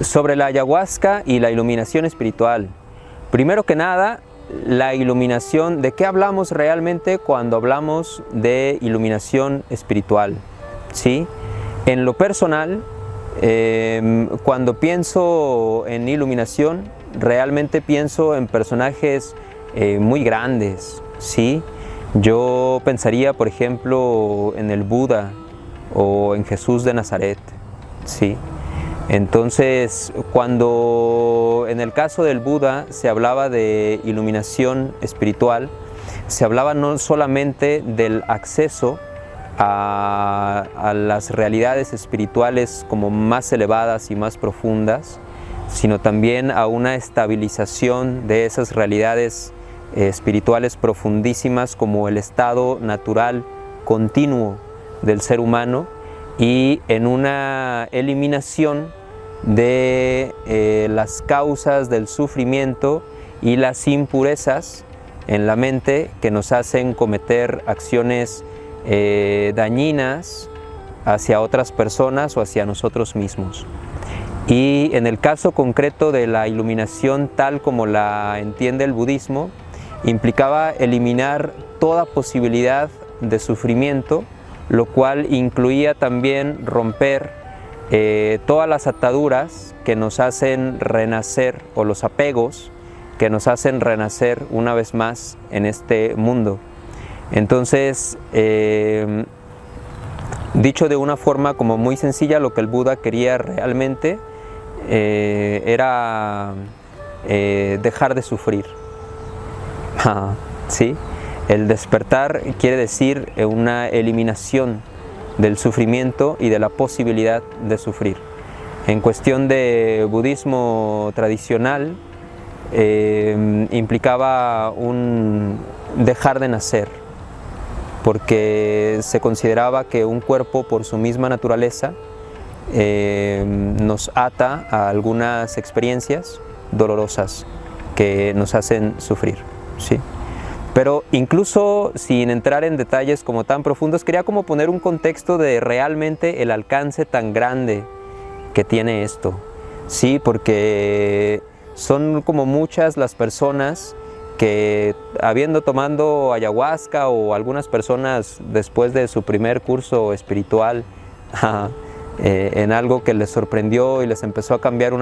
Sobre la ayahuasca y la iluminación espiritual. Primero que nada, la iluminación, ¿de qué hablamos realmente cuando hablamos de iluminación espiritual? ¿Sí? En lo personal, cuando pienso en iluminación, realmente pienso en personajes muy grandes, ¿sí? Yo pensaría, por ejemplo, en el Buda o en Jesús de Nazaret, ¿sí? Entonces, cuando en el caso del Buda se hablaba de iluminación espiritual, se hablaba no solamente del acceso a las realidades espirituales como más elevadas y más profundas, sino también a una estabilización de esas realidades espirituales profundísimas como el estado natural continuo del ser humano y en una eliminación de las causas del sufrimiento y las impurezas en la mente que nos hacen cometer acciones dañinas hacia otras personas o hacia nosotros mismos. Y en el caso concreto de la iluminación tal como la entiende el budismo, implicaba eliminar toda posibilidad de sufrimiento, lo cual incluía también romper todas las ataduras que nos hacen renacer, o los apegos que nos hacen renacer una vez más en este mundo. Entonces, dicho de una forma como muy sencilla, lo que el Buda quería realmente era dejar de sufrir. ¿Sí? El despertar quiere decir una eliminación del sufrimiento y de la posibilidad de sufrir. En cuestión de budismo tradicional, implicaba un dejar de nacer, porque se consideraba que un cuerpo por su misma naturaleza nos ata a algunas experiencias dolorosas que nos hacen sufrir, ¿sí? Pero incluso sin entrar en detalles como tan profundos, quería como poner un contexto de realmente el alcance tan grande que tiene esto, ¿sí? Porque son como muchas las personas que habiendo tomado ayahuasca o algunas personas después de su primer curso espiritual en algo que les sorprendió y les empezó a cambiar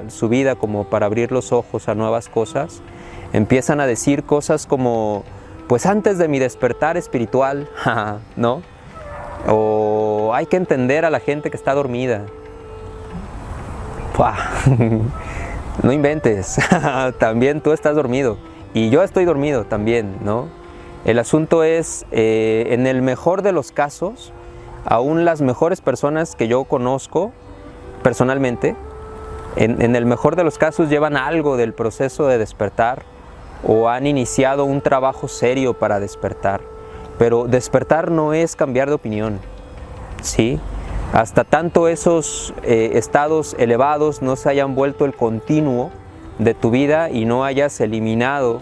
su vida como para abrir los ojos a nuevas cosas, empiezan a decir cosas como, pues antes de mi despertar espiritual, ¿no? O hay que entender a la gente que está dormida. No inventes, también tú estás dormido y yo estoy dormido también, ¿no? El asunto es, en el mejor de los casos, aún las mejores personas que yo conozco personalmente, en el mejor de los casos llevan algo del proceso de despertar o han iniciado un trabajo serio para despertar. Pero despertar no es cambiar de opinión, ¿sí? Hasta tanto esos estados elevados no se hayan vuelto el continuo de tu vida y no hayas eliminado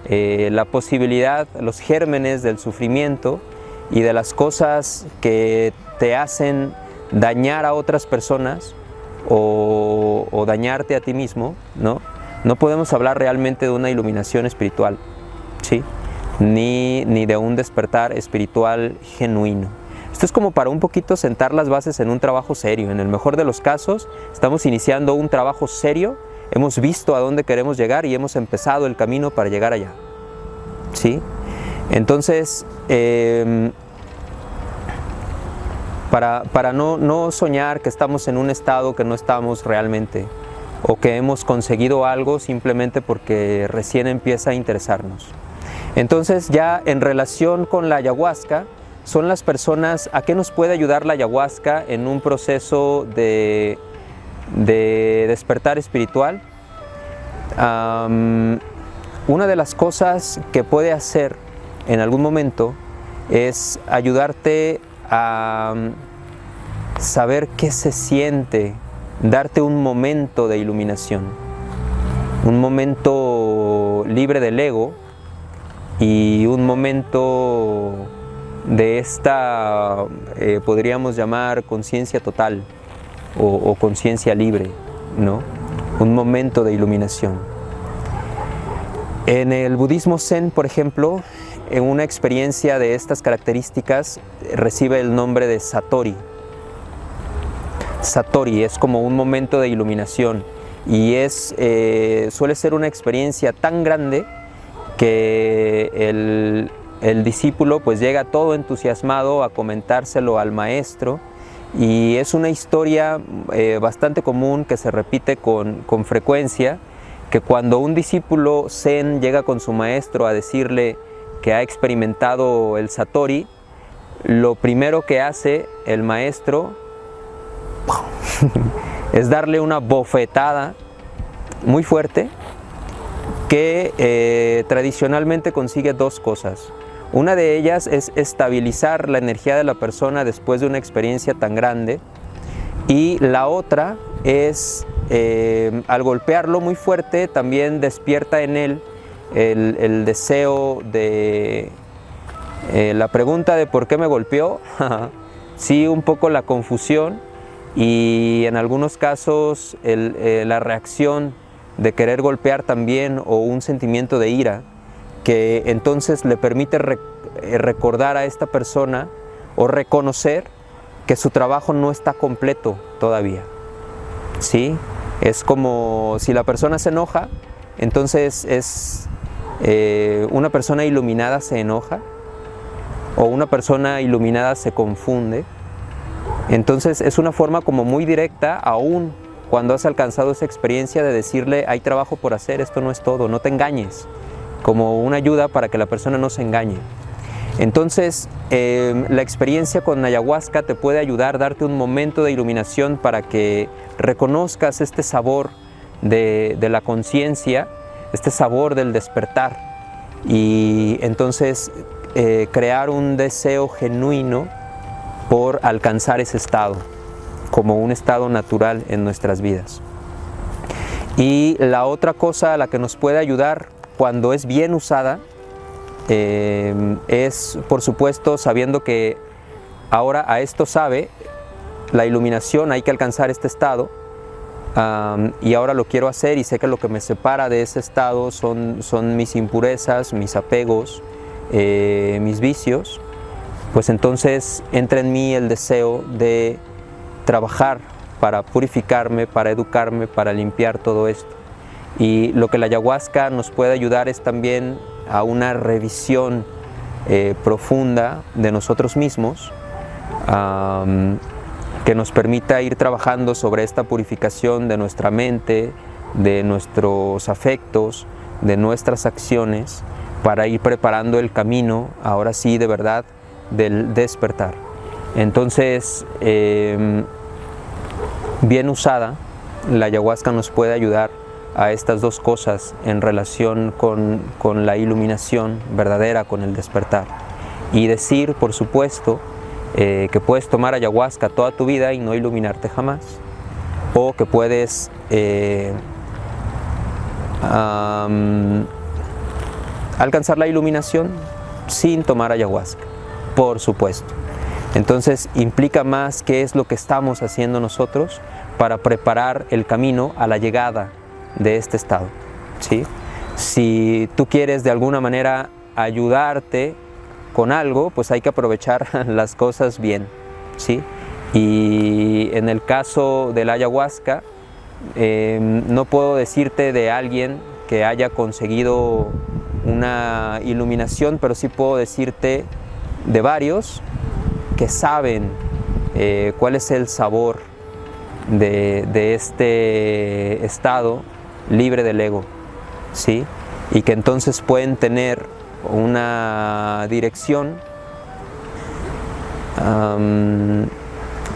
la posibilidad, los gérmenes del sufrimiento y de las cosas que te hacen dañar a otras personas o dañarte a ti mismo, ¿no? No podemos hablar realmente de una iluminación espiritual, ¿sí? Ni de un despertar espiritual genuino. Esto es como para un poquito sentar las bases en un trabajo serio. En el mejor de los casos, estamos iniciando un trabajo serio, hemos visto a dónde queremos llegar y hemos empezado el camino para llegar allá, ¿sí? Entonces, para no soñar que estamos en un estado que no estamos realmente, o que hemos conseguido algo simplemente porque recién empieza a interesarnos. Entonces, ya en relación con la ayahuasca, son las personas, ¿a qué nos puede ayudar la ayahuasca en un proceso de despertar espiritual? Una de las cosas que puede hacer en algún momento es ayudarte a saber qué se siente, darte un momento de iluminación, un momento libre del ego y un momento de esta, podríamos llamar conciencia total o conciencia libre, ¿no? Un momento de iluminación. En el budismo Zen, por ejemplo, en una experiencia de estas características recibe el nombre de Satori. Satori es como un momento de iluminación y suele ser una experiencia tan grande que el discípulo pues llega todo entusiasmado a comentárselo al maestro, y es una historia bastante común que se repite con frecuencia, que cuando un discípulo Zen llega con su maestro a decirle que ha experimentado el Satori, lo primero que hace el maestro es darle una bofetada muy fuerte que tradicionalmente consigue dos cosas. Una de ellas es estabilizar la energía de la persona después de una experiencia tan grande, y la otra es, al golpearlo muy fuerte, también despierta en él el deseo de la pregunta de ¿por qué me golpeó? Sí, un poco la confusión, y en algunos casos la reacción de querer golpear también, o un sentimiento de ira, que entonces le permite recordar a esta persona o reconocer que su trabajo no está completo todavía. ¿Sí? Es como si la persona se enoja, entonces una persona iluminada se enoja, o una persona iluminada se confunde. Entonces es una forma como muy directa, aún cuando has alcanzado esa experiencia, de decirle: hay trabajo por hacer, esto no es todo, no te engañes, como una ayuda para que la persona no se engañe. Entonces la experiencia con ayahuasca te puede ayudar, darte un momento de iluminación para que reconozcas este sabor de la conciencia, este sabor del despertar, y entonces crear un deseo genuino por alcanzar ese estado, como un estado natural en nuestras vidas. Y la otra cosa a la que nos puede ayudar cuando es bien usada es, por supuesto, sabiendo que ahora a esto sabe la iluminación, hay que alcanzar este estado, y ahora lo quiero hacer, y sé que lo que me separa de ese estado son mis impurezas, mis apegos, mis vicios. Pues entonces entra en mí el deseo de trabajar para purificarme, para educarme, para limpiar todo esto. Y lo que la ayahuasca nos puede ayudar es también a una revisión profunda de nosotros mismos, que nos permita ir trabajando sobre esta purificación de nuestra mente, de nuestros afectos, de nuestras acciones, para ir preparando el camino, ahora sí, de verdad, del despertar. Entonces, bien usada, la ayahuasca nos puede ayudar a estas dos cosas en relación con la iluminación verdadera, con el despertar. Y decir, por supuesto, que puedes tomar ayahuasca toda tu vida y no iluminarte jamás, o que puedes alcanzar la iluminación sin tomar ayahuasca, por supuesto. Entonces implica más qué es lo que estamos haciendo nosotros para preparar el camino a la llegada de este estado, ¿sí? Si tú quieres de alguna manera ayudarte con algo, pues hay que aprovechar las cosas bien, ¿sí? Y en el caso de la ayahuasca, no puedo decirte de alguien que haya conseguido una iluminación, pero sí puedo decirte de varios que saben cuál es el sabor de este estado libre del ego, ¿sí? Y que entonces pueden tener una dirección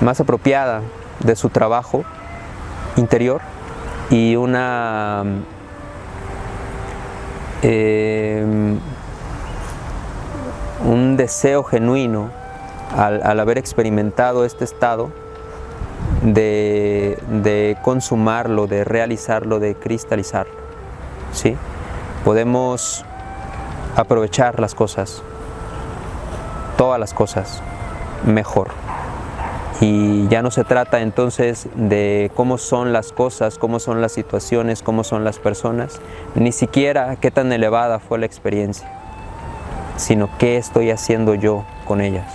más apropiada de su trabajo interior, y un deseo genuino al haber experimentado este estado de consumarlo, de realizarlo, de cristalizarlo, ¿sí? Podemos aprovechar las cosas, todas las cosas, mejor. Y ya no se trata entonces de cómo son las cosas, cómo son las situaciones, cómo son las personas, ni siquiera qué tan elevada fue la experiencia, sino qué estoy haciendo yo con ellas.